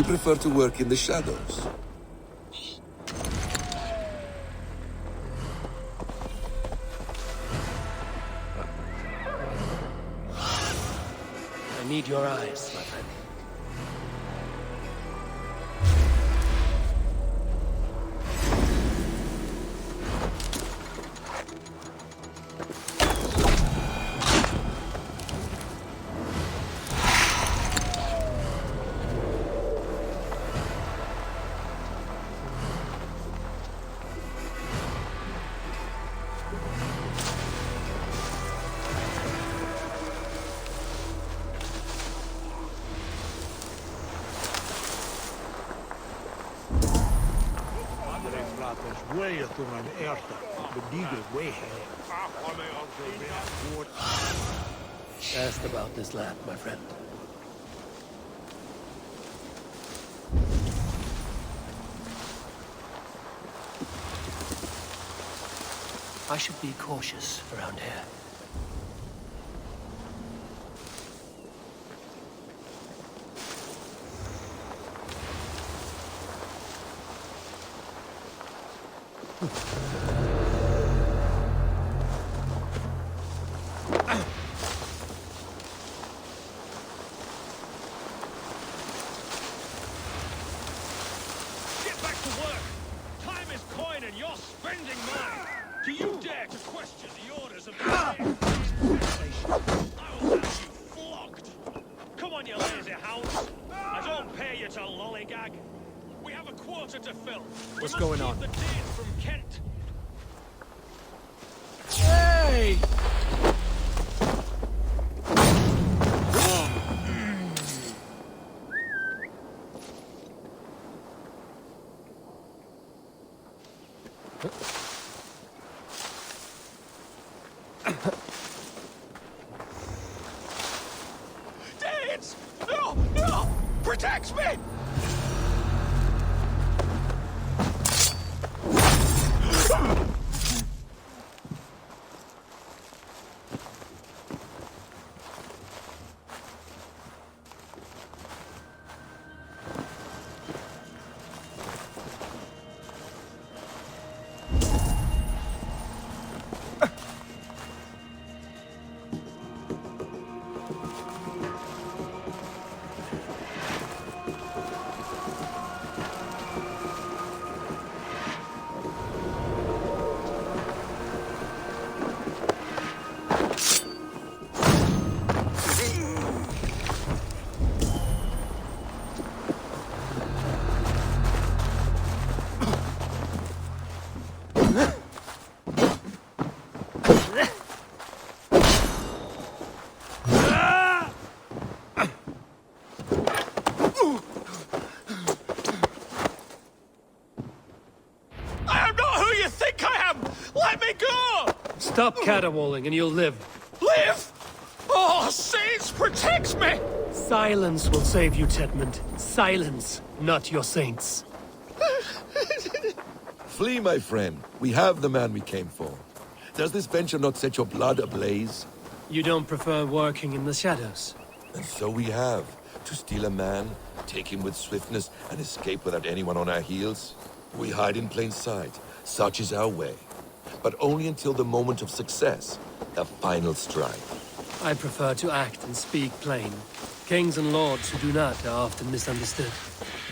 prefer to work in the shadows. I need your eyes, my friend. Asked about this land, my friend. I should be cautious around here. Get back to work! Time is coin and you're spending mine! Do you dare to question the orders of the station? I will have you flogged! Come on, you lazy hounds! I don't pay you to lollygag! We have a quota to fill! What's going on? The dean from Kent! Hey! Deans! No! No! Protect me! Let me go! Stop caterwauling and you'll live. Live? Oh, saints, protect me! Silence will save you, Tedmund. Silence, not your saints. Flee, my friend. We have the man we came for. Does this venture not set your blood ablaze? You don't prefer working in the shadows? And so we have. To steal a man, take him with swiftness, and escape without anyone on our heels. We hide in plain sight. Such is our way. But only until the moment of success, the final strike. I prefer to act and speak plain. Kings and lords who do not are often misunderstood.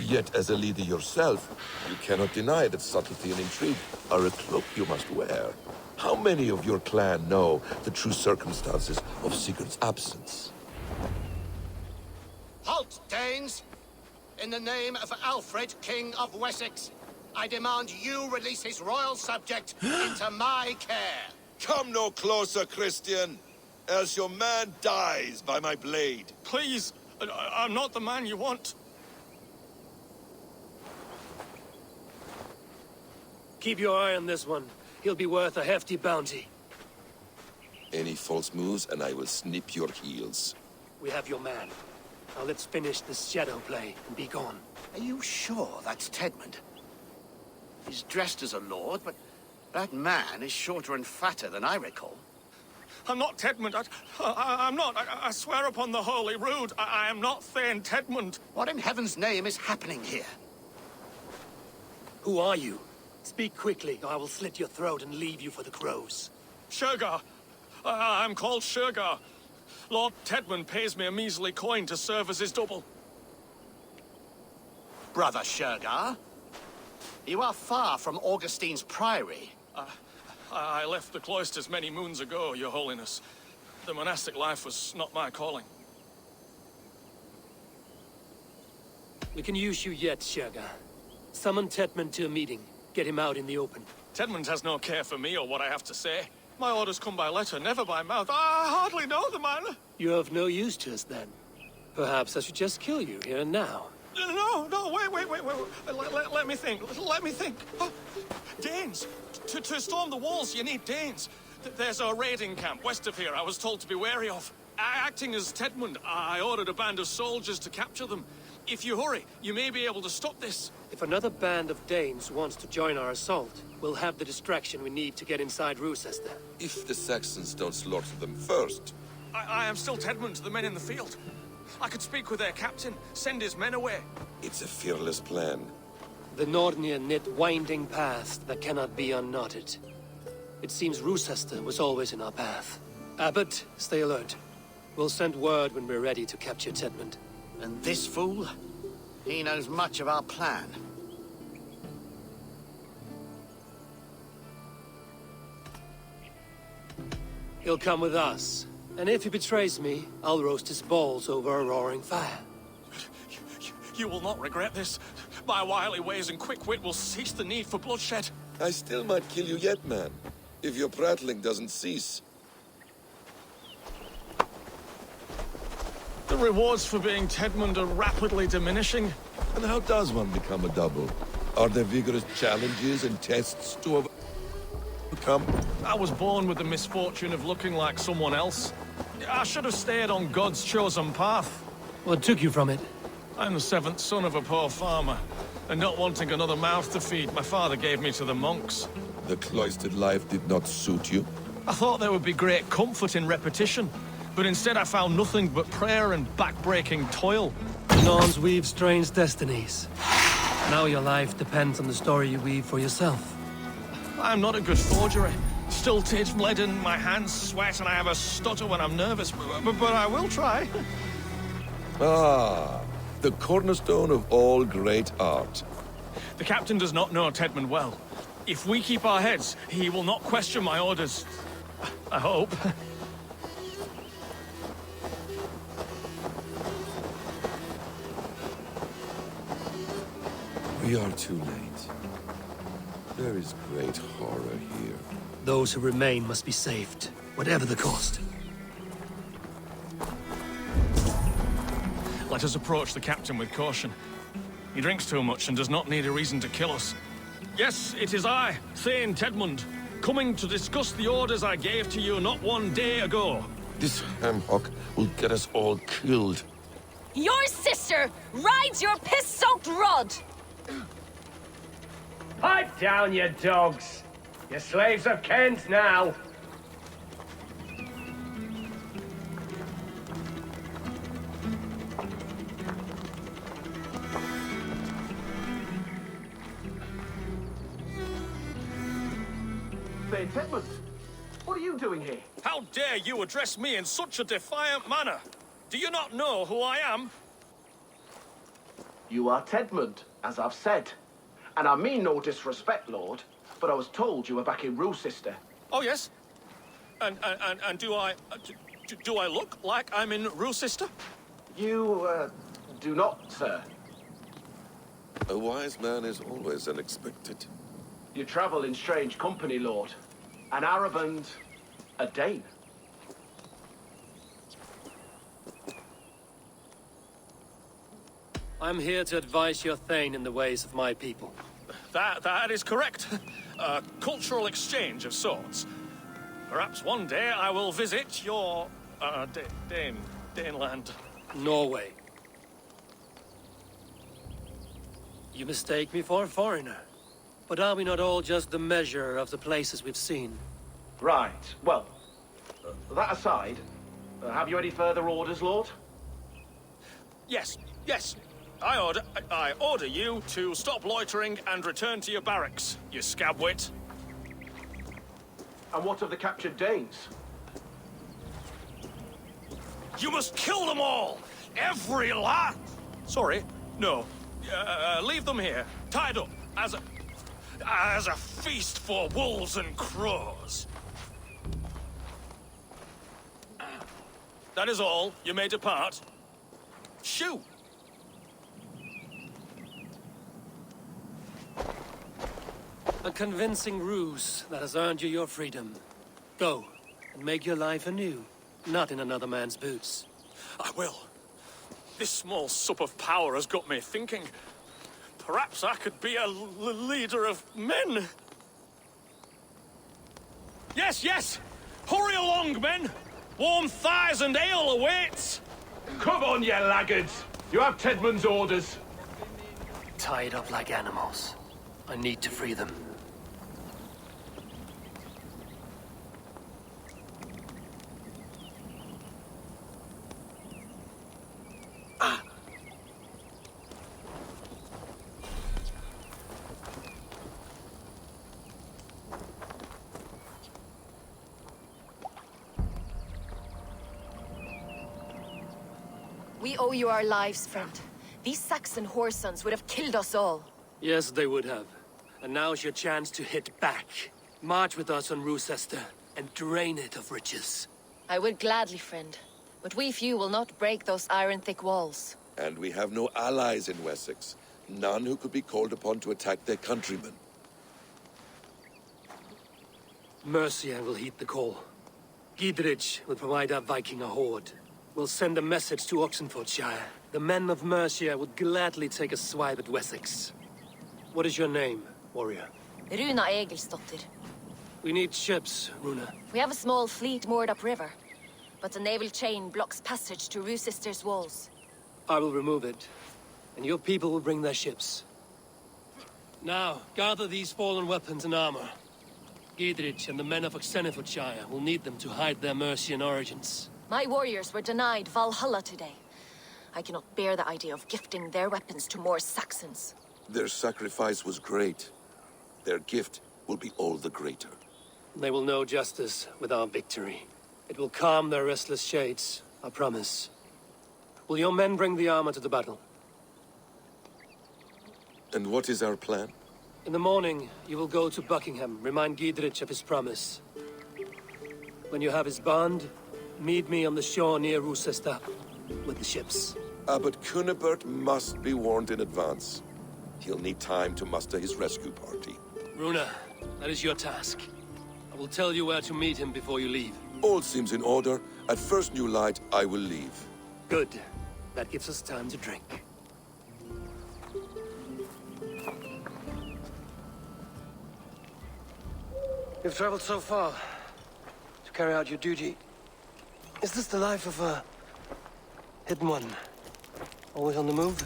Yet, as a leader yourself, you cannot deny that subtlety and intrigue are a cloak you must wear. How many of your clan know the true circumstances of Sigurd's absence? Halt, Danes! In the name of Alfred, King of Wessex, I demand you release his royal subject into my care. Come no closer, Christian, else your man dies by my blade. Please, I'm not the man you want. Keep your eye on this one. He'll be worth a hefty bounty. Any false moves, and I will snip your heels. We have your man. Now let's finish this shadow play and be gone. Are you sure that's Tedmund? He's dressed as a lord, but that man is shorter and fatter than I recall. I'm not Tedmund. I'm not. I swear upon the Holy Rood, I am not Thane Tedmund. What in heaven's name is happening here? Who are you? Speak quickly, or I will slit your throat and leave you for the crows. Shergar. I'm called Shergar. Lord Tedmund pays me a measly coin to serve as his double. Brother Shergar, you are far from Augustine's priory. I left the cloisters many moons ago, Your Holiness. The monastic life was not my calling. We can use you yet, Shergar. Summon Tedmund to a meeting. Get him out in the open. Tedmund has no care for me or what I have to say. My orders come by letter, never by mouth. I hardly know the man. You're of no use to us, then. Perhaps I should just kill you here and now. No, wait. Let me think. Oh, Danes. To storm the walls, you need Danes. There's a raiding camp west of here I was told to be wary of. Acting as Tedmund, I ordered a band of soldiers to capture them. If you hurry, you may be able to stop this. If another band of Danes wants to join our assault, we'll have the distraction we need to get inside Rochester. If the Saxons don't slaughter them first. I am still Tedmund to the men in the field. I could speak with their captain, send his men away. It's a fearless plan. The Nordnir knit winding paths that cannot be unknotted. It seems Rochester was always in our path. Abbot, stay alert. We'll send word when we're ready to capture Tedmund. And this fool? He knows much of our plan. He'll come with us. And if he betrays me, I'll roast his balls over a roaring fire. You will not regret this. My wily ways and quick wit will cease the need for bloodshed. I still might kill you yet, man. If your prattling doesn't cease. The rewards for being Tedmund are rapidly diminishing. And how does one become a double? Are there vigorous challenges and tests to overcome? I was born with the misfortune of looking like someone else. I should have stayed on God's chosen path. What took you from it? I'm the seventh son of a poor farmer, and not wanting another mouth to feed, my father gave me to the monks. The cloistered life did not suit you? I thought there would be great comfort in repetition, but instead I found nothing but prayer and back-breaking toil. Norns weave strange destinies. Now your life depends on the story you weave for yourself. I'm not a good forgery. Stilted, leaden, my hands sweat, and I have a stutter when I'm nervous, but I will try. Ah, the cornerstone of all great art. The captain does not know Tedmund well. If we keep our heads, he will not question my orders. I hope. We are too late. There is great horror here. Those who remain must be saved, whatever the cost. Let us approach the captain with caution. He drinks too much and does not need a reason to kill us. Yes, it is I, Thane Tedmund, coming to discuss the orders I gave to you not one day ago. This hamhock will get us all killed. Your sister rides your piss-soaked rod! Pipe down, you dogs! Your slaves are Kent now! Thane Tedmund, what are you doing here? How dare you address me in such a defiant manner? Do you not know who I am? You are Tedmund, as I've said. And I mean no disrespect, Lord, but I was told you were back in Rochester. Oh, yes? And do I look like I'm in Rochester? You, do not, sir. A wise man is always unexpected. You travel in strange company, Lord. An Arab and a Dane. I'm here to advise your Thane in the ways of my people. That is correct. A cultural exchange of sorts. Perhaps one day I will visit your, Daneland. Norway. You mistake me for a foreigner. But are we not all just the measure of the places we've seen? Right, well, That aside, have you any further orders, Lord? Yes, yes. I order you to stop loitering and return to your barracks, you scabwit. And what of the captured Danes? You must kill them all! Every last... Sorry, no. Leave them here, tied up, as a feast for wolves and crows. That is all. You may depart. Shoo! A convincing ruse that has earned you your freedom. Go, and make your life anew, not in another man's boots. I will. This small sup of power has got me thinking. Perhaps I could be a leader of men. Yes, yes! Hurry along, men! Warm thighs and ale awaits! Come on, you laggards! You have Tedmund's orders. Tied up like animals. I need to free them. We owe you our lives, friend. These Saxon whoresons would have killed us all. Yes, they would have. And now's your chance to hit back. March with us on Rochester and drain it of riches. I would gladly, friend. But we few will not break those iron-thick walls. And we have no allies in Wessex. None who could be called upon to attack their countrymen. Mercia will heed the call. Gidrich will provide our Viking a horde. We'll send a message to Oxenfordshire. The men of Mercia would gladly take a swipe at Wessex. What is your name, warrior? Runa Egilsdotter. We need ships, Runa. We have a small fleet moored upriver, but the naval chain blocks passage to Rochester's walls. I will remove it, and your people will bring their ships. Now, gather these fallen weapons and armor. Gidrich and the men of Oxenfordshire will need them to hide their Mercian origins. My warriors were denied Valhalla today. I cannot bear the idea of gifting their weapons to more Saxons. Their sacrifice was great. Their gift will be all the greater. They will know justice with our victory. It will calm their restless shades, I promise. Will your men bring the armor to the battle? And what is our plan? In the morning, you will go to Buckingham, remind Gidrich of his promise. When you have his bond, meet me on the shore near Rochester with the ships. Abbot Cunibert must be warned in advance. He'll need time to muster his rescue party. Runa, that is your task. I will tell you where to meet him before you leave. All seems in order. At first new light, I will leave. Good. That gives us time to drink. You've traveled so far to carry out your duty. Is this the life of a hidden one? Always on the move?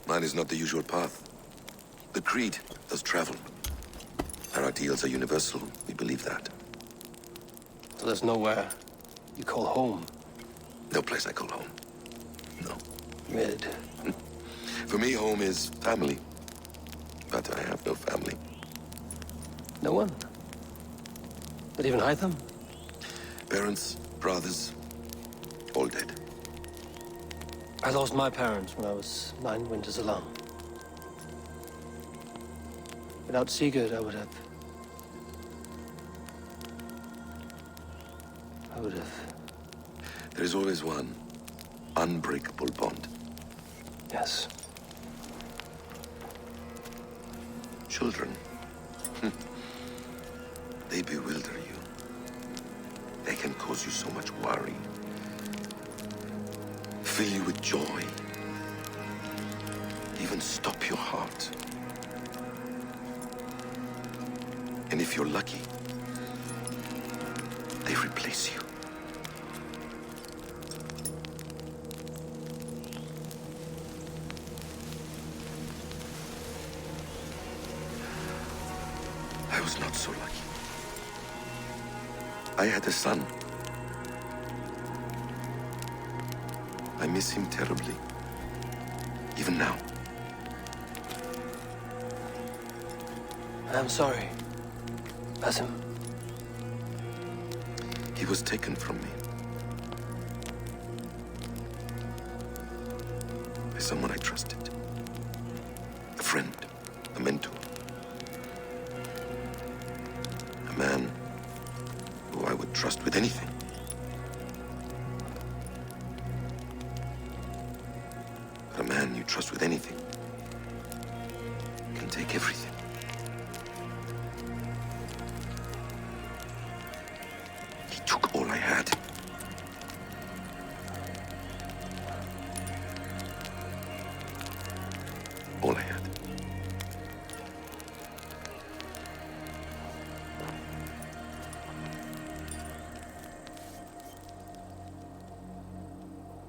Mine is not the usual path. The Creed does travel. Our ideals are universal. We believe that. So there's nowhere you call home? No place I call home. No. Mid. For me, home is family. But I have no family. No one? Not even Hytham? Parents, brothers, all dead. I lost my parents when I was 9 winters alone. Without Sigurd, I would have... There is always one unbreakable bond. Yes. Children. They bewilder you. They can cause you so much worry. Fill you with joy. Even stop your heart. And if you're lucky, they replace you. I was not so lucky. I had a son. I miss him terribly. Even now. I'm sorry, Basim. He was taken from me. By someone I trusted. A friend, a mentor. A man who I would trust with anything. But a man you trust with anything can take everything. He took all I had. All I had.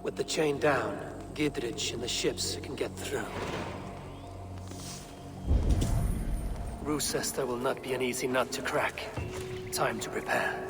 With the chain down, Gidrich and the ships can get through. Roosester will not be an easy nut to crack. Time to prepare.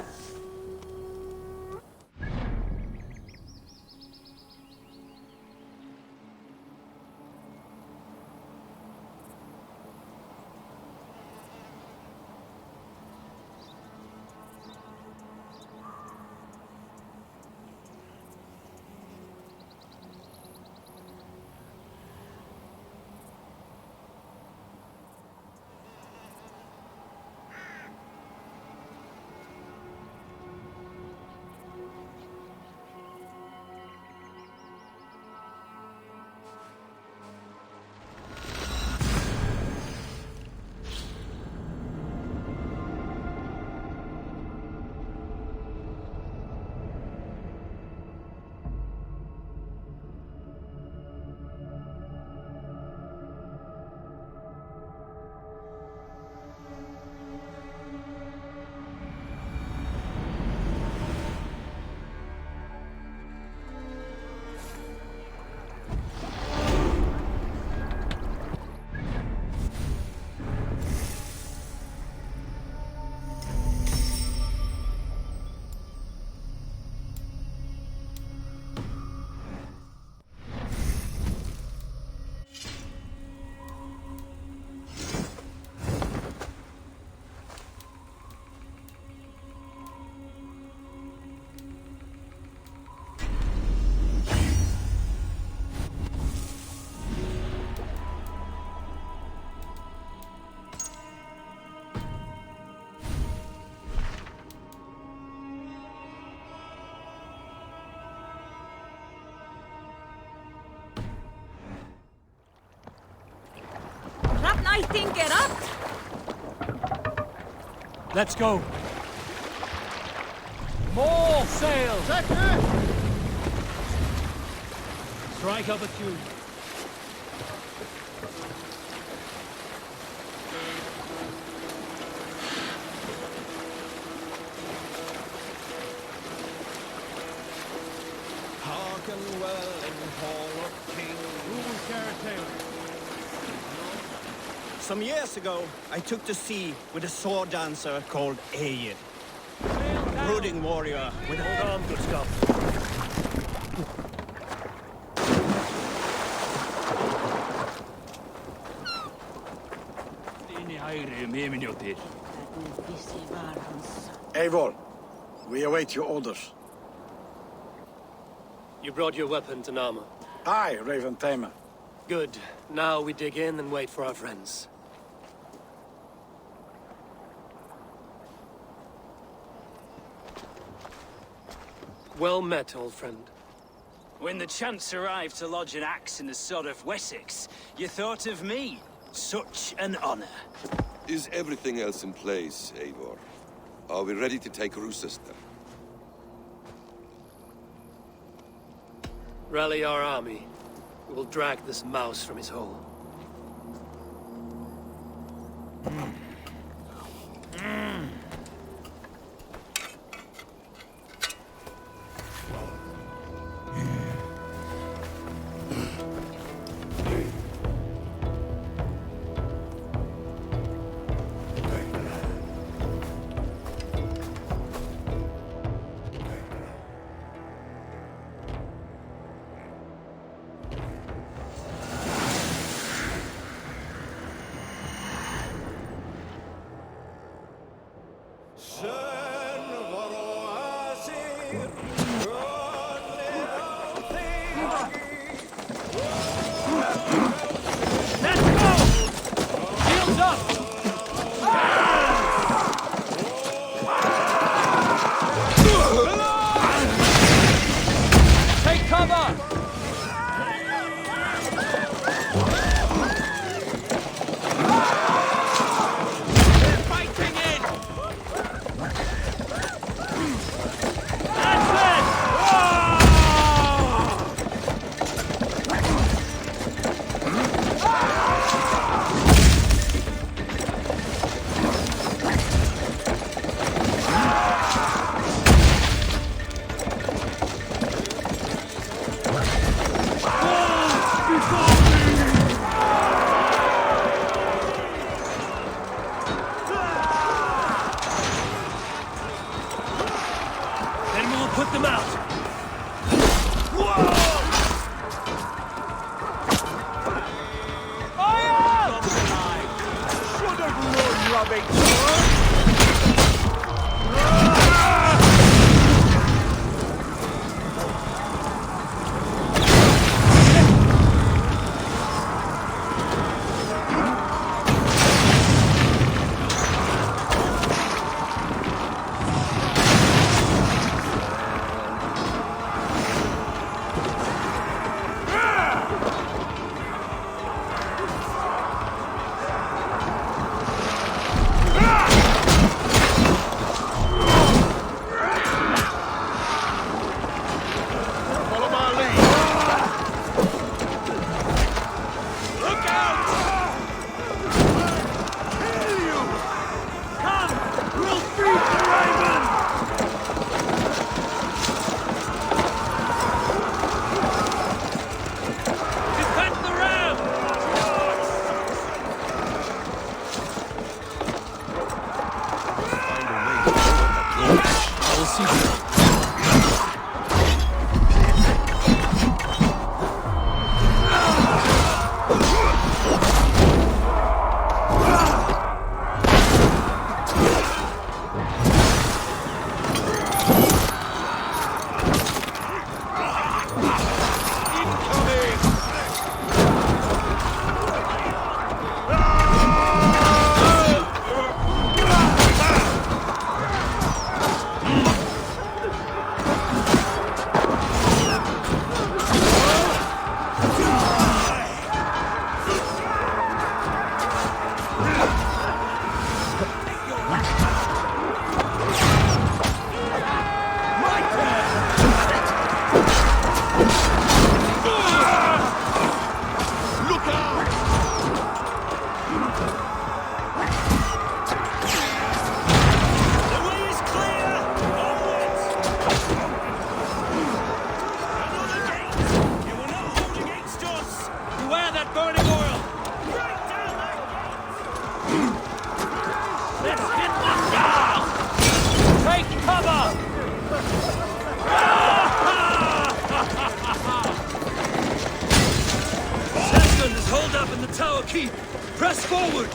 Let's go. More sail. Strike up a tune. Hearken well in hall of kings. Who will share a tale? Some years ago, I took to sea with a sword dancer called Aegir. Brooding warrior with a... Hold on, good stuff. Eivor, we await your orders. You brought your weapons and armor. Aye, Raven Tamer. Good. Now we dig in and wait for our friends. Well met, old friend. When the chance arrived to lodge an axe in the sod of Wessex, you thought of me. Such an honor. Is everything else in place, Eivor? Are we ready to take Roosester? Rally our army. We will drag this mouse from his hole. Let's go! Shields up! Take cover! Put them out! Tower keep! Press forward!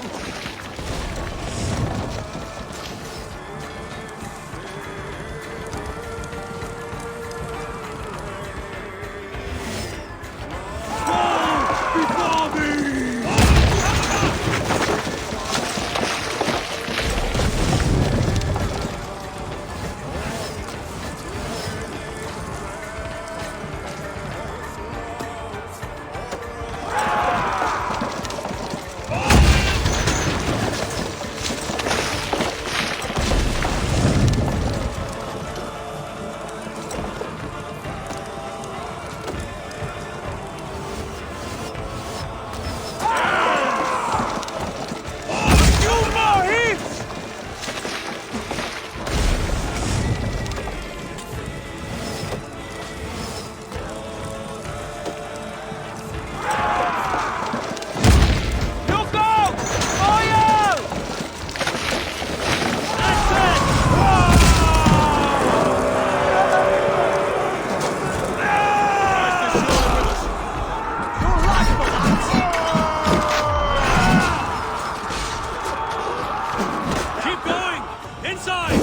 Inside!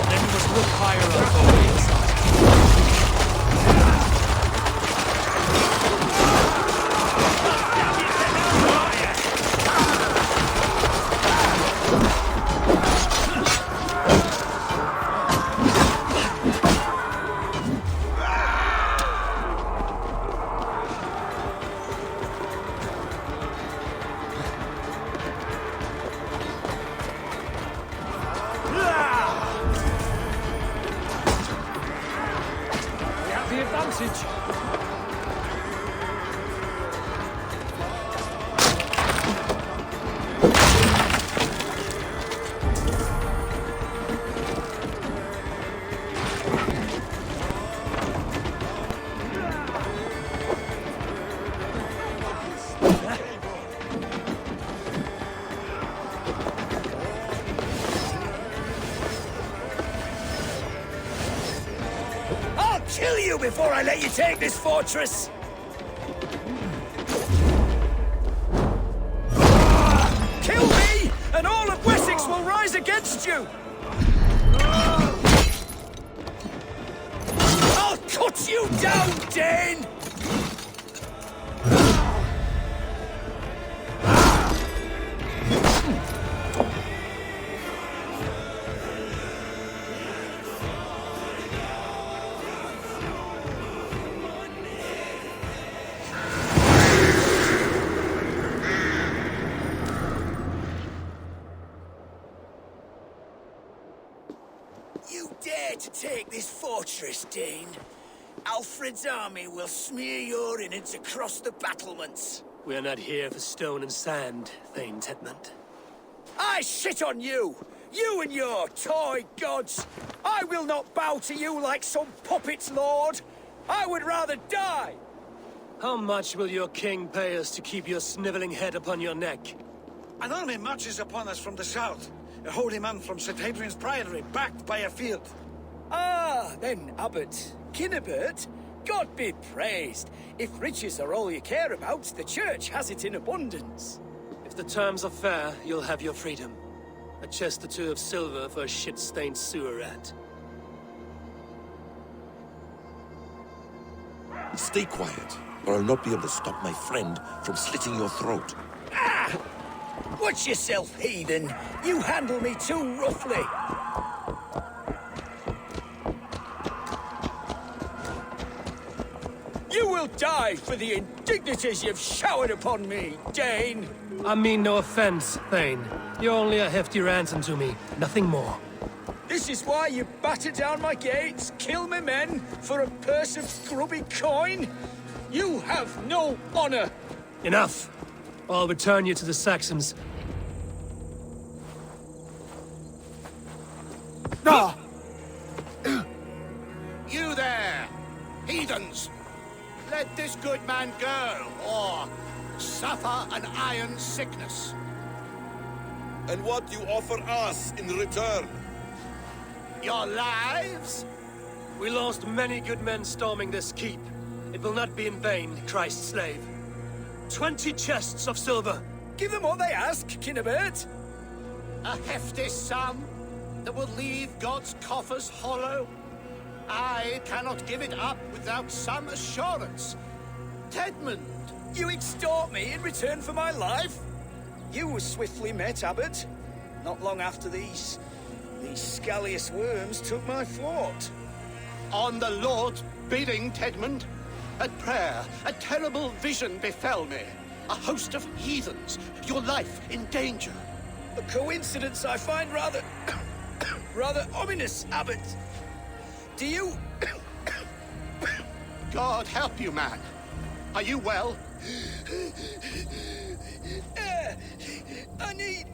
Then we must look higher up on the inside. We have the advantage. I'll kill you before I let you take this fortress! Kill me, and all of Wessex will rise against you! I'll cut you down, Dane! You dare to take this fortress, Dane? Alfred's army will smear your innards across the battlements. We are not here for stone and sand, Thane Tedmund. I shit on you! You and your toy gods! I will not bow to you like some puppet's lord! I would rather die! How much will your king pay us to keep your sniveling head upon your neck? An army marches upon us from the south. A holy man from St. Hadrian's Priory, backed by a field. Ah, then, Abbot. Kinnebert, God be praised. If riches are all you care about, the church has it in abundance. If the terms are fair, you'll have your freedom. A chest or two of silver for a shit-stained sewer rat. Stay quiet, or I'll not be able to stop my friend from slitting your throat. Ah! Watch yourself, heathen. You handle me too roughly. You will die for the indignities you've showered upon me, Dane. I mean no offense, Thane. You're only a hefty ransom to me, nothing more. This is why you batter down my gates, kill my men, for a purse of grubby coin? You have no honor! Enough! I'll return you to the Saxons. No! You there, heathens! Let this good man go, or suffer an iron sickness. And what do you offer us in return? Your lives? We lost many good men storming this keep. It will not be in vain, Christ's slave. 20 chests of silver. Give them what they ask, Kinnebert. A hefty sum that will leave God's coffers hollow? I cannot give it up without some assurance. Tedmund! You extort me in return for my life? You were swiftly met, Abbot. Not long after these scallious worms took my fort. On the Lord's bidding, Tedmund. At prayer, a terrible vision befell me. A host of heathens, your life in danger. A coincidence I find rather... rather ominous, Abbot. Do you... God help you, man. Are you well? Air! I need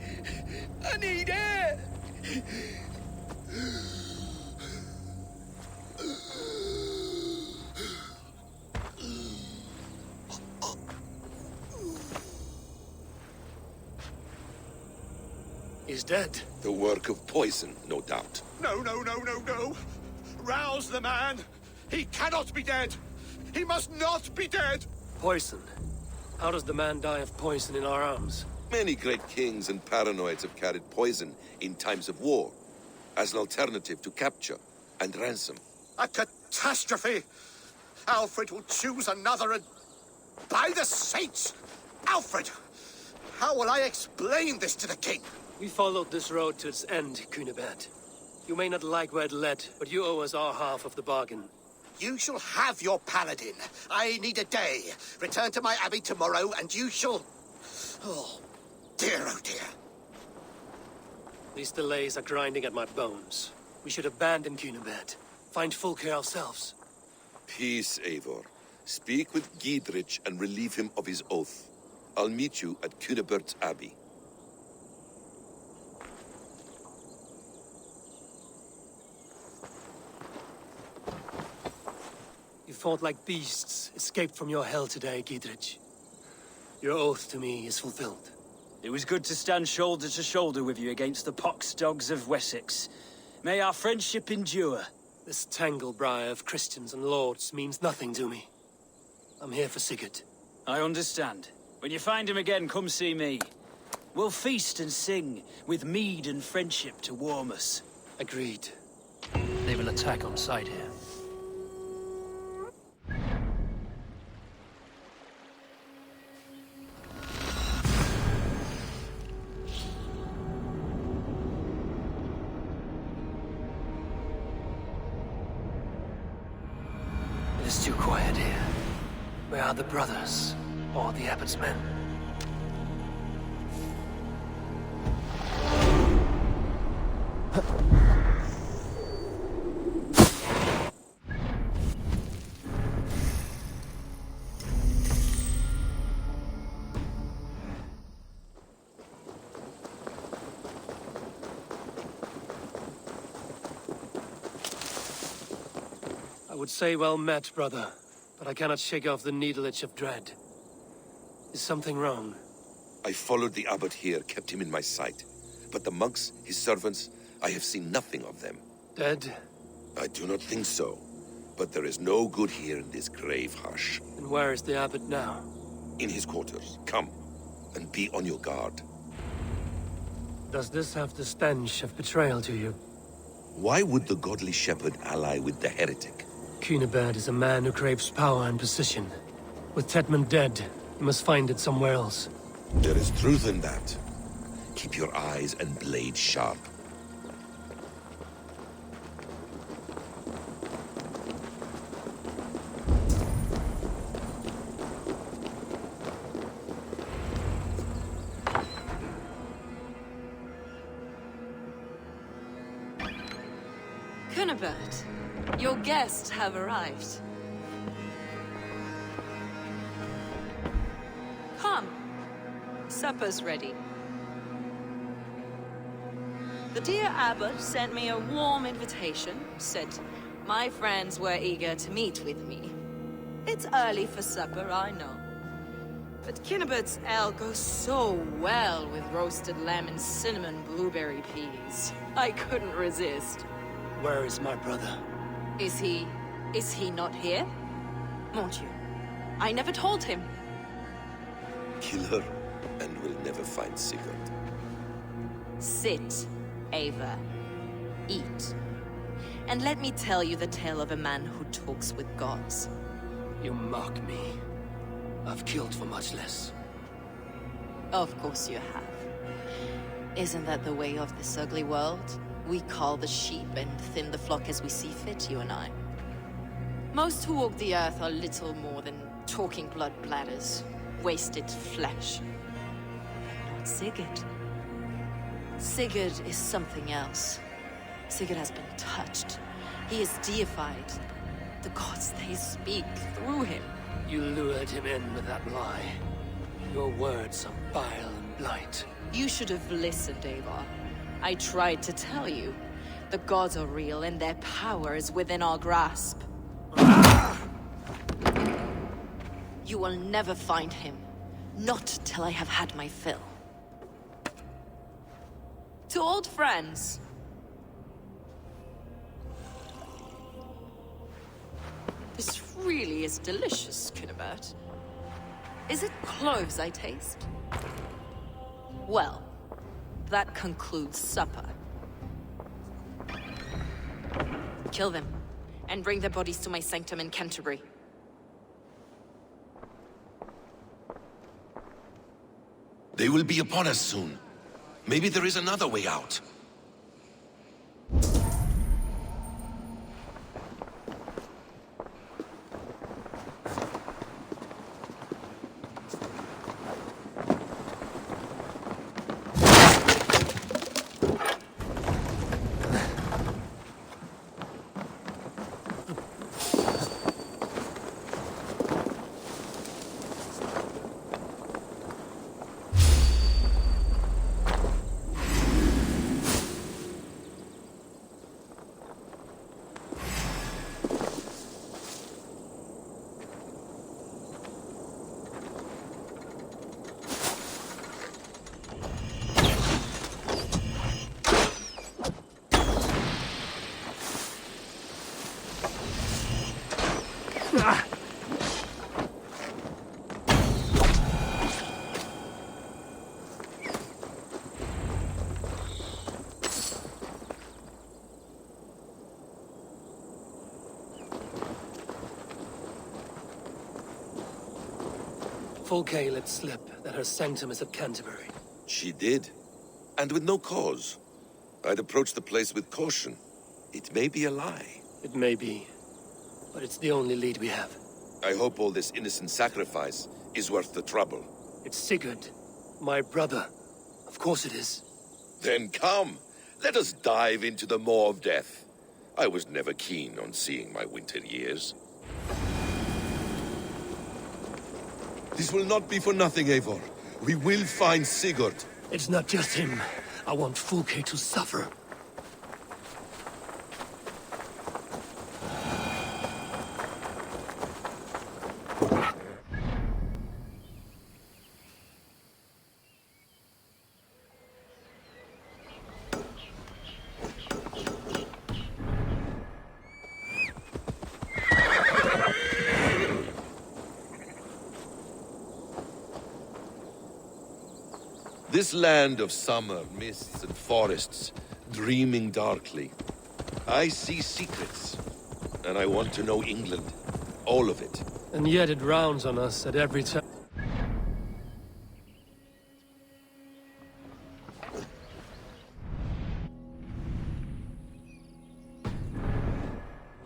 air! He's dead. The work of poison, no doubt. No. Rouse the man. He cannot be dead. He must not be dead! Poison. How does the man die of poison in our arms? Many great kings and paranoids have carried poison in times of war, as an alternative to capture and ransom. A catastrophe! Alfred will choose another and... By the saints! Alfred! How will I explain this to the king? We followed this road to its end, Cunibert. You may not like where it led, but you owe us our half of the bargain. You shall have your paladin. I need a day. Return to my abbey tomorrow, and you shall... Oh dear. These delays are grinding at my bones. We should abandon Cunibert. Find Fulke ourselves. Peace, Eivor. Speak with Giedrich and relieve him of his oath. I'll meet you at Cunibert's Abbey. You fought like beasts, escaped from your hell today, Giedrich. Your oath to me is fulfilled. It was good to stand shoulder to shoulder with you against the pox dogs of Wessex. May our friendship endure. This tanglebriar of Christians and lords means nothing to me. I'm here for Sigurd. I understand. When you find him again, come see me. We'll feast and sing, with mead and friendship to warm us. Agreed. They will attack on sight here. It is too quiet here. Where are the brothers, or the abbot's men? I would say well met, brother, but I cannot shake off the needle itch of dread. Is something wrong? I followed the abbot here, kept him in my sight. But the monks, his servants, I have seen nothing of them. Dead? I do not think so. But there is no good here in this grave hush. And where is the abbot now? In his quarters. Come, and be on your guard. Does this have the stench of betrayal to you? Why would the godly shepherd ally with the heretic? Cunibert is a man who craves power and position. With Tedman dead, he must find it somewhere else. There is truth in that. Keep your eyes and blade sharp. Cunibert, your guests have arrived. Come. Supper's ready. The dear abbot sent me a warm invitation, said my friends were eager to meet with me. It's early for supper, I know. But Cunibert's ale goes so well with roasted lamb and cinnamon blueberry peas. I couldn't resist. Where is my brother? Is he not here? Mon Dieu, I never told him. Kill her, and we'll never find Sigurd. Sit, Ava. Eat. And let me tell you the tale of a man who talks with gods. You mock me. I've killed for much less. Of course you have. Isn't that the way of this ugly world? We cull the sheep and thin the flock as we see fit, you and I. Most who walk the earth are little more than talking blood bladders, wasted flesh. But not Sigurd. Sigurd is something else. Sigurd has been touched. He is deified. The gods, they speak through him. You lured him in with that lie. Your words are bile and blight. You should have listened, Ava. I tried to tell you. The gods are real and their power is within our grasp. You will never find him. Not till I have had my fill. To old friends. This really is delicious, Kinnebert. Is it cloves I taste? Well, that concludes supper. Kill them, and bring their bodies to my sanctum in Canterbury. They will be upon us soon. Maybe there is another way out. Fulke let slip that her sanctum is at Canterbury. She did. And with no cause. I'd approach the place with caution. It may be a lie. It may be, but it's the only lead we have. I hope all this innocent sacrifice is worth the trouble. It's Sigurd, my brother. Of course it is. Then come, let us dive into the maw of death. I was never keen on seeing my winter years. This will not be for nothing, Eivor. We will find Sigurd. It's not just him. I want Fulke to suffer. This land of summer, mists and forests, dreaming darkly. I see secrets, and I want to know England. All of it. And yet it rounds on us at every turn.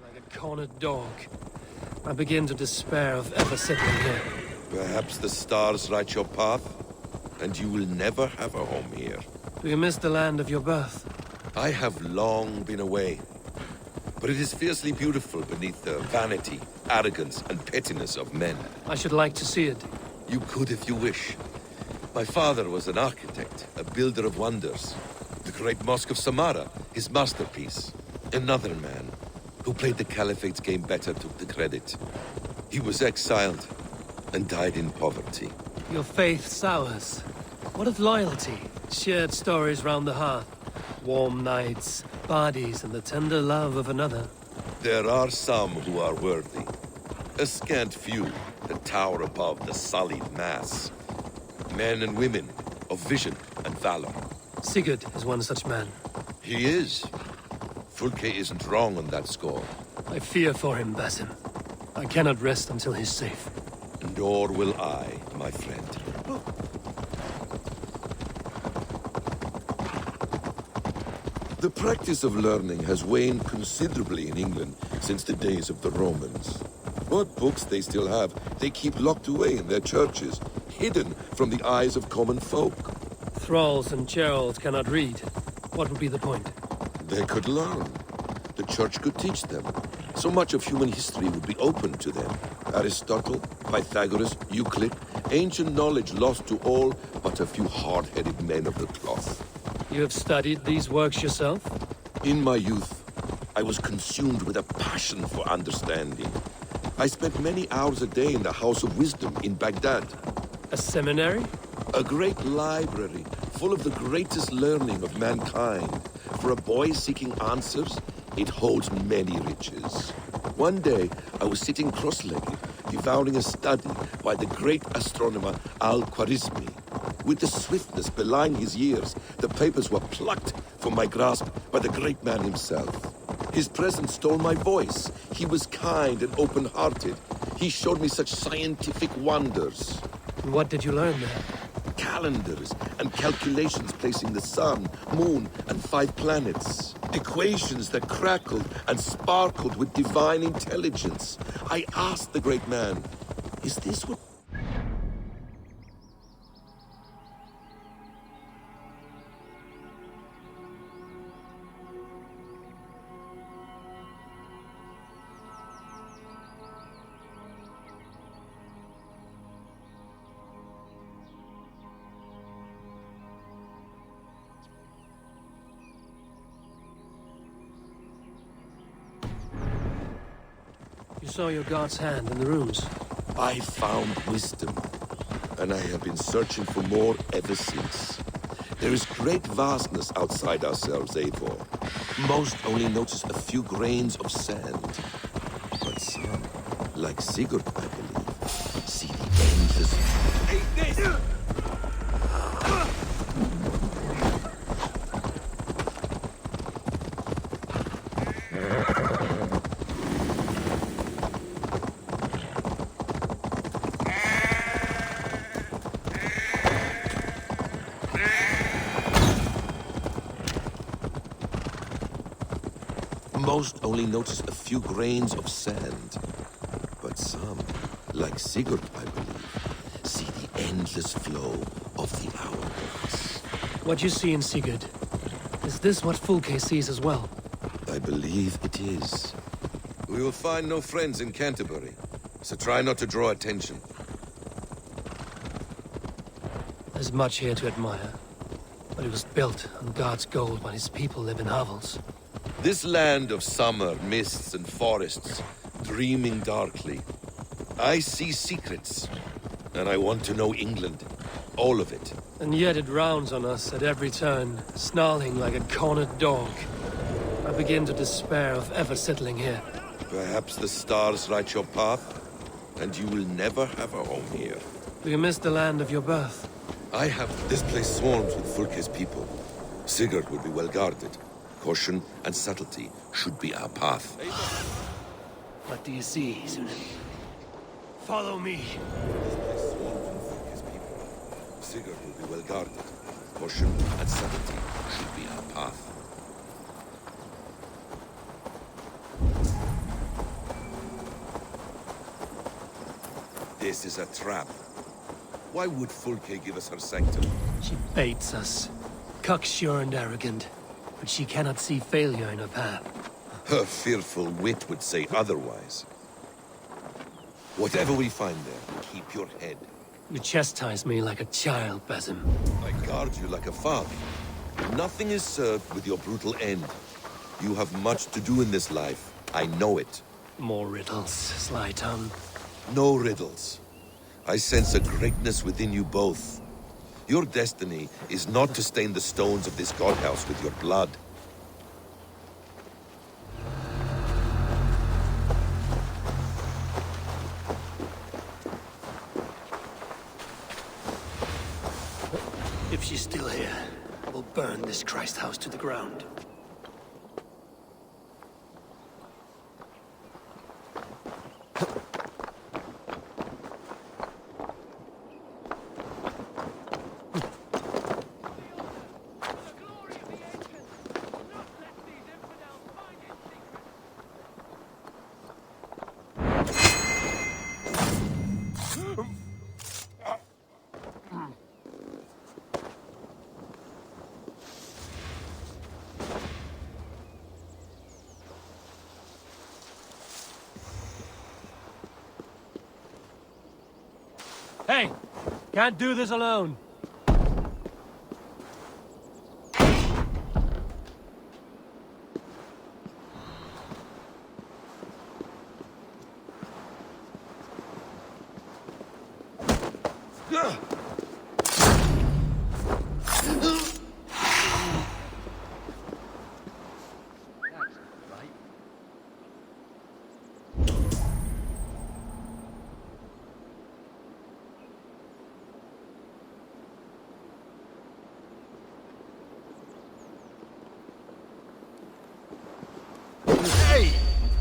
Like a cornered dog. I begin to despair of ever settling here. Perhaps the stars write your path, and you will never have a home here. Do you miss the land of your birth? I have long been away, but it is fiercely beautiful beneath the vanity, arrogance, and pettiness of men. I should like to see it. You could if you wish. My father was an architect, a builder of wonders. The great Mosque of Samarra, his masterpiece. Another man, who played the Caliphate's game better, took the credit. He was exiled, and died in poverty. Your faith sours. What of loyalty? Shared stories round the hearth. Warm nights, bodies, and the tender love of another. There are some who are worthy. A scant few that tower above the sullied mass. Men and women of vision and valor. Sigurd is one such man. He is. Fulke isn't wrong on that score. I fear for him, Basim. I cannot rest until he's safe. Nor will I, my friend. The practice of learning has waned considerably in England since the days of the Romans. What books they still have, they keep locked away in their churches, hidden from the eyes of common folk. Thralls and Geralds cannot read. What would be the point? They could learn. The church could teach them. So much of human history would be open to them. Aristotle, Pythagoras, Euclid, ancient knowledge lost to all but a few hard-headed men of the cloth. You have studied these works yourself? In my youth, I was consumed with a passion for understanding. I spent many hours a day in the House of Wisdom in Baghdad. A seminary? A great library, full of the greatest learning of mankind. For a boy seeking answers, it holds many riches. One day, I was sitting cross-legged, devouring a study by the great astronomer Al-Khwarizmi. With the swiftness belying his years, the papers were plucked from my grasp by the great man himself. His presence stole my voice. He was kind and open-hearted. He showed me such scientific wonders. What did you learn there? Calendars and calculations placing the sun, moon, and 5 planets. Equations that crackled and sparkled with divine intelligence. I asked the great man, is this what... You saw your god's hand in the runes. I found wisdom, and I have been searching for more ever since. There is great vastness outside ourselves, Eivor. Most only notice a few grains of sand. But some, like Sigurd, I believe, see the endless... Hey, this! Most only notice a few grains of sand. But some, like Sigurd, I believe, see the endless flow of the hourglass. What you see in Sigurd, is this what Fulke sees as well? I believe it is. We will find no friends in Canterbury, so try not to draw attention. There's much here to admire, but it was built on God's gold while his people live in hovels. This land of summer, mists and forests, dreaming darkly. I see secrets, and I want to know England. All of it. And yet it rounds on us at every turn, snarling like a cornered dog. I begin to despair of ever settling here. Perhaps the stars write your path, and you will never have a home here. Do you miss the land of your birth? I have. This place swarms with Fulke's people. Sigurd will be well guarded. Caution and subtlety should be our path. What do you see, Sunan? Follow me. This place swarms with Fulke's people. Sigurd will be well guarded. Caution and subtlety should be our path. This is a trap. Why would Fulke give us her sanctum? She baits us. Cocksure and arrogant. But she cannot see failure in her path. Her fearful wit would say otherwise. Whatever we find there, keep your head. You chastise me like a child, Basim. I guard you like a father. Nothing is served with your brutal end. You have much to do in this life. I know it. More riddles, sly tongue. No riddles. I sense a greatness within you both. Your destiny is not to stain the stones of this godhouse with your blood. If she's still here, I will burn this Christ house to the ground. Hey! Can't do this alone!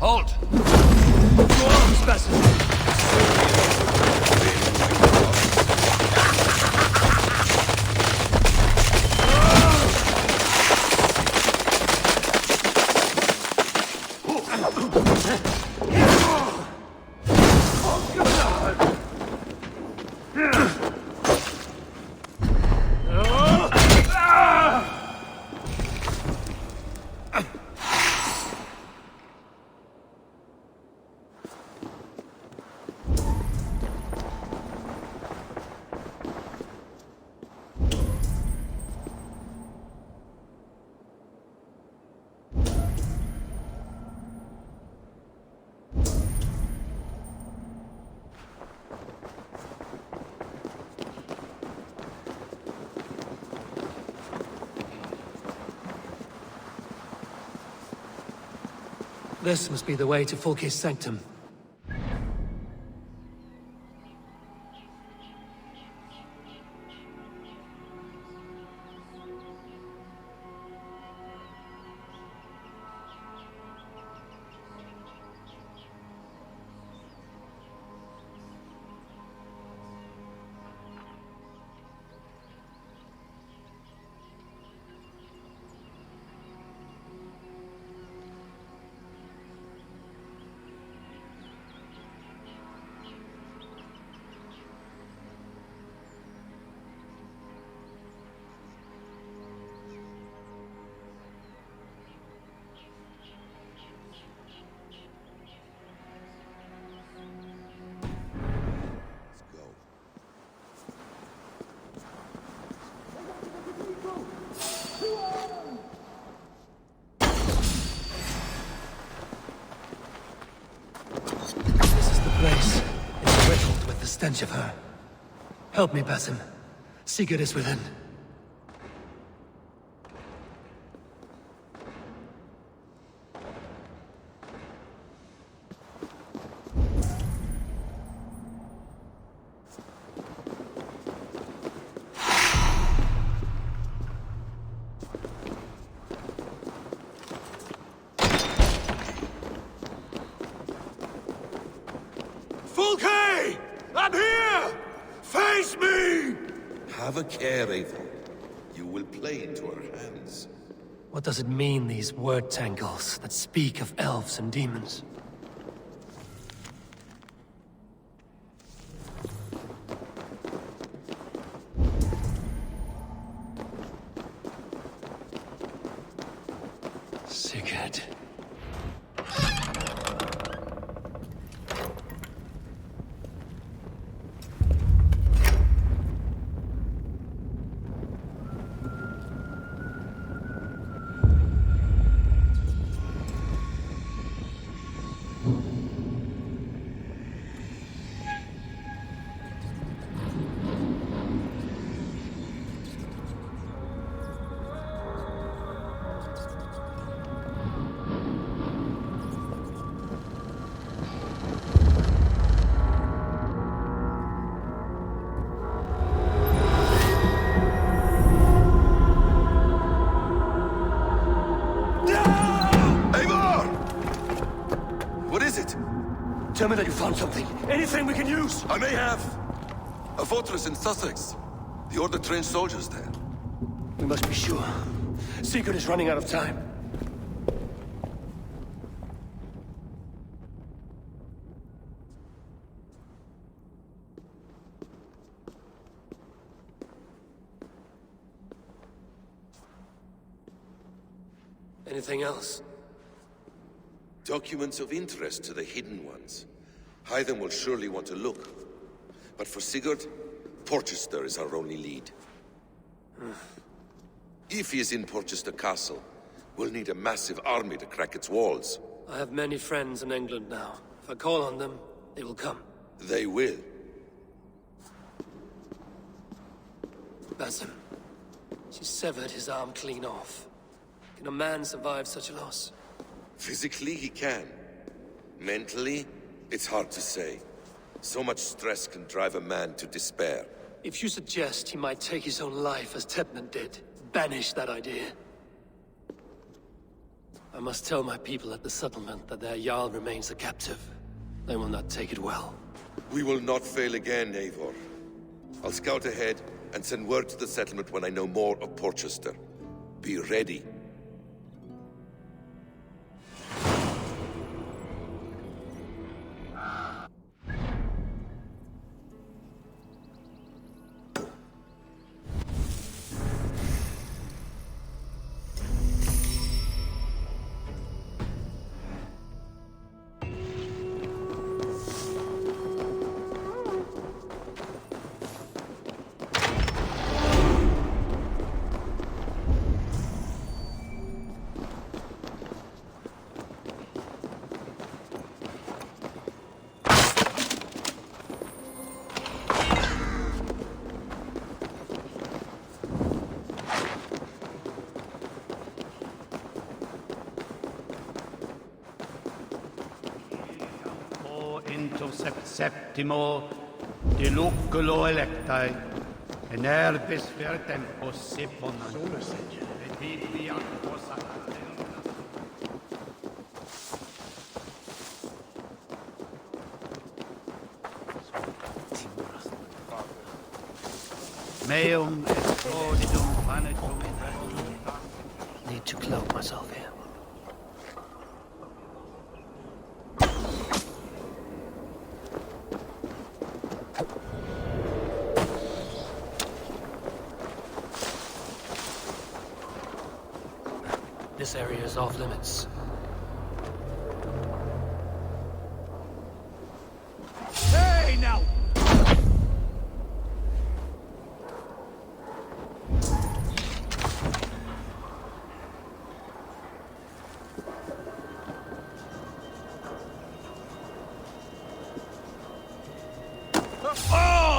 Halt! Your arms, Basim! This must be the way to Fulke's sanctum. Place is riddled with the stench of her. Help me, Basim. Sigurd is within. Fulke! I'm here! Face me! Have a care, Eivor. You will play into our hands. What does it mean, these word tangles that speak of elves and demons? Sigurd. Tell me that you found something. Anything we can use. I may have. A fortress in Sussex. The Order trained soldiers there. We must be sure. Sigurd is running out of time. Anything else? Documents of interest to the Hidden Ones. Hyden will surely want to look. But for Sigurd, Porchester is our only lead. If he is in Porchester Castle, we'll need a massive army to crack its walls. I have many friends in England now. If I call on them, they will come. They will. Basim. She severed his arm clean off. Can a man survive such a loss? Physically, he can. Mentally, it's hard to say. So much stress can drive a man to despair. If you suggest he might take his own life as Tebman did, banish that idea. I must tell my people at the settlement that their Jarl remains a captive. They will not take it well. We will not fail again, Eivor. I'll scout ahead and send word to the settlement when I know more of Porchester. Be ready. Intercept septimo de luculo electae, en herbis ver tempus siponam. Et vivia cosa meum et prodidum panetum Need to cloak myself here. This area is off limits. Hey, now! Oh!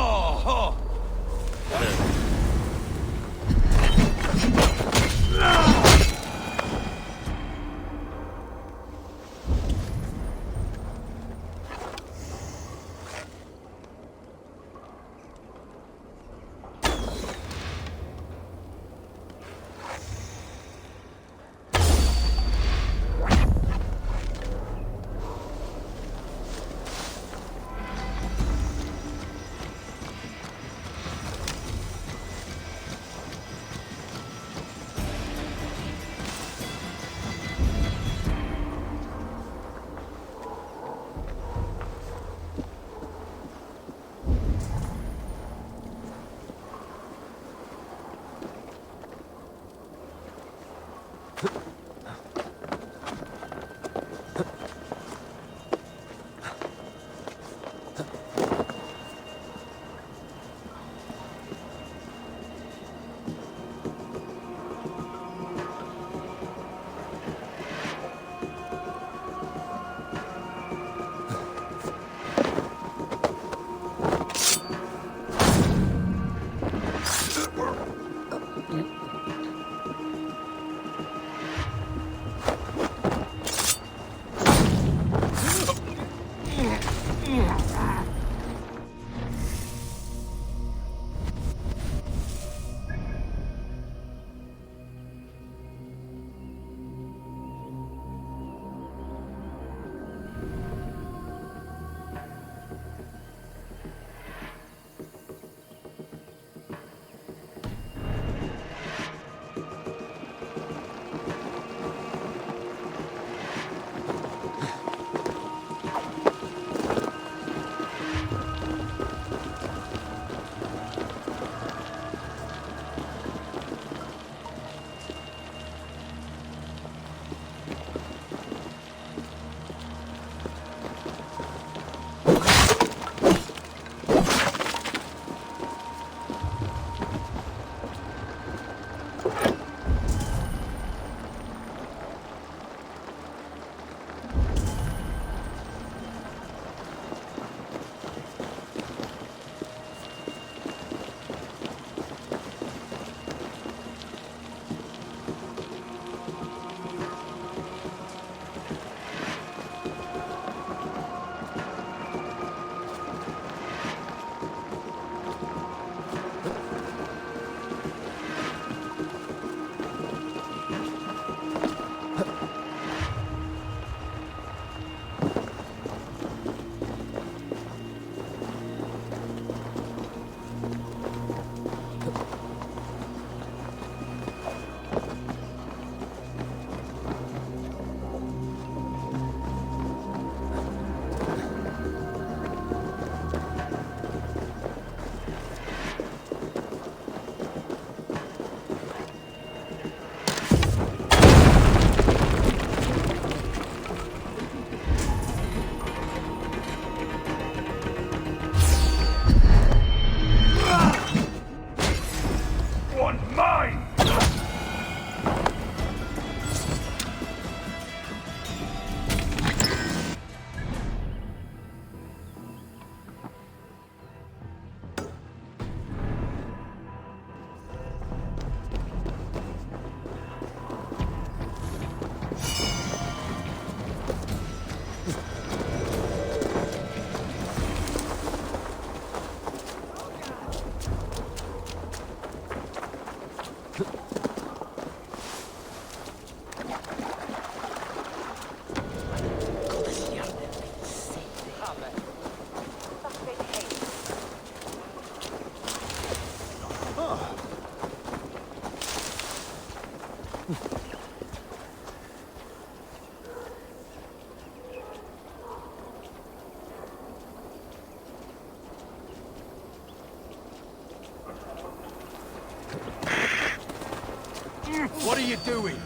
What are you doing?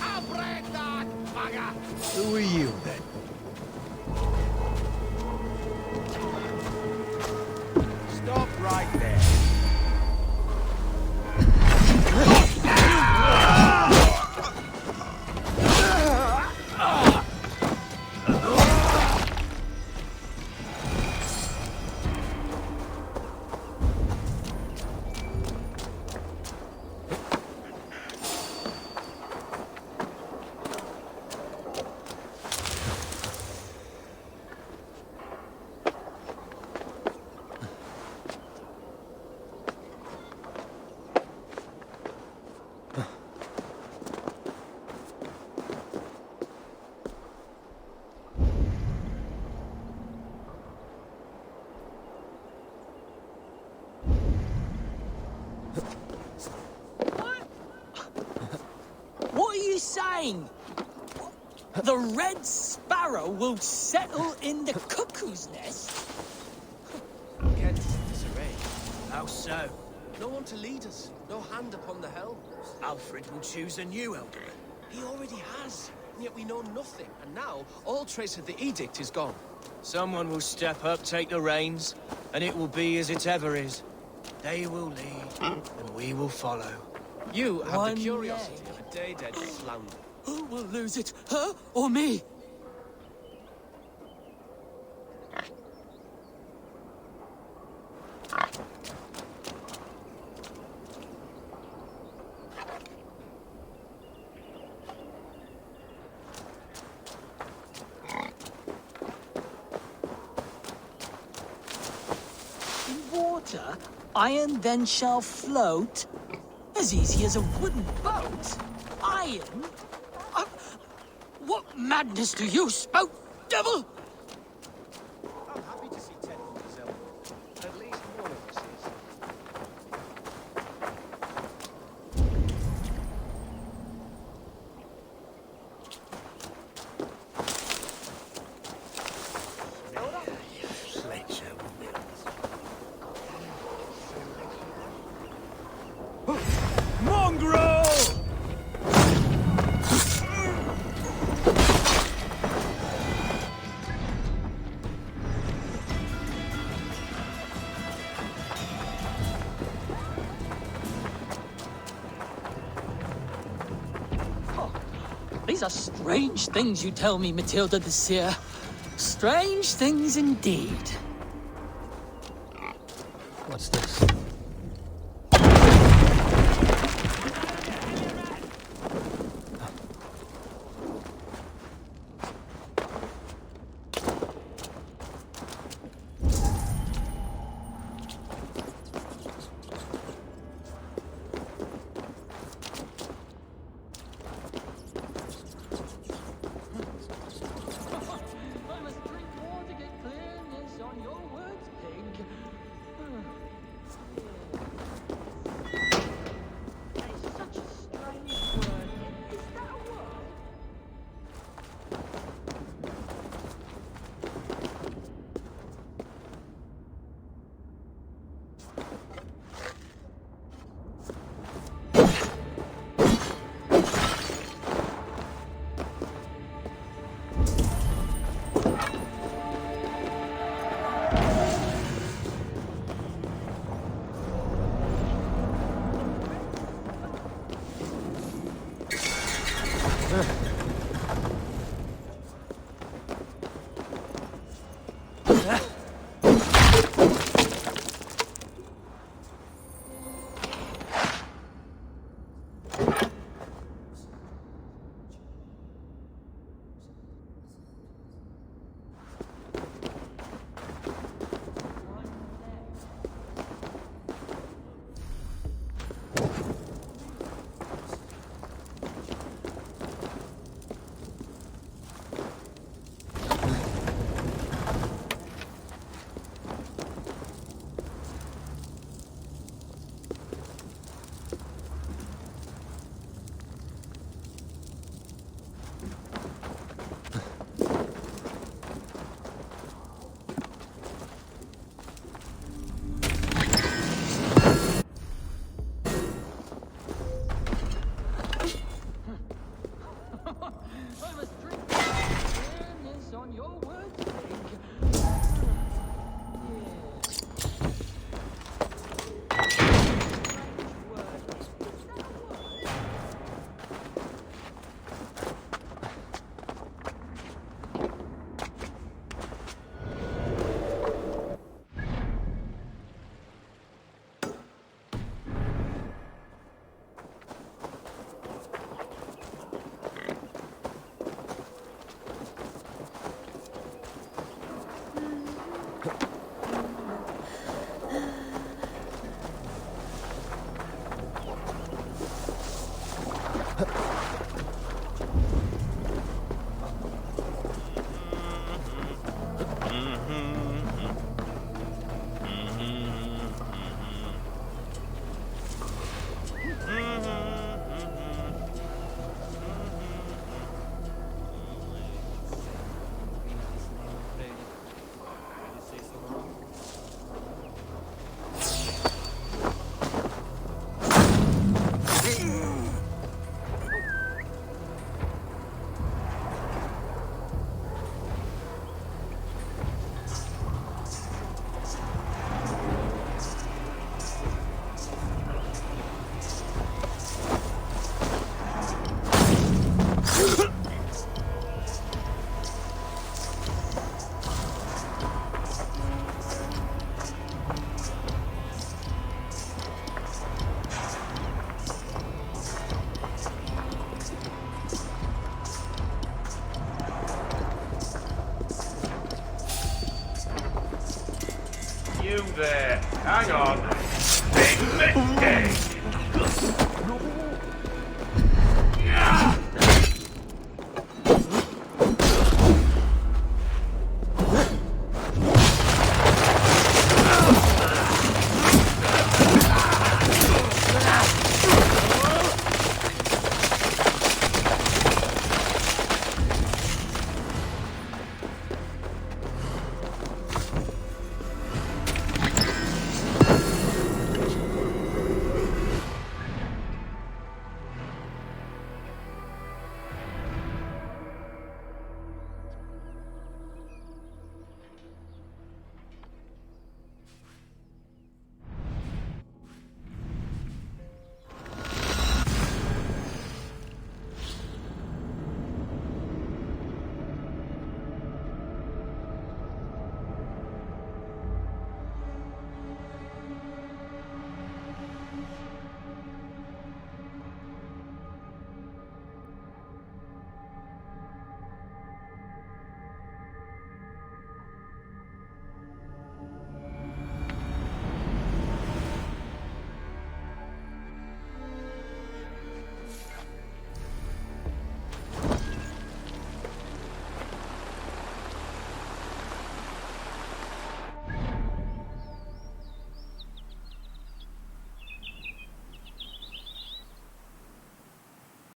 I'll break that bugger! Who are you, then? Stop right there. What are you saying? The Red Sparrow will settle in the cuckoo's nest? Kent is in disarray. How so? No one to lead us. No hand upon the helm. Alfred will choose a new elderman. He already has. And yet we know nothing. And now, all trace of the edict is gone. Someone will step up, take the reins, and it will be as it ever is. They will lead, and we will follow. You have One the curiosity of a day-dead flounder. Who will lose it, her or me? In water, iron then shall float. As easy as a wooden boat. Iron? What madness do you spout, devil? I'm happy to see Ted with his elbow. At least one of us is. Mongrel! These are strange things you tell me, Matilda the Seer. Strange things indeed. What's this? I must drink more to get clearness on your words, pig. That is such a strange word. Is that a word? You there. Hang on. Big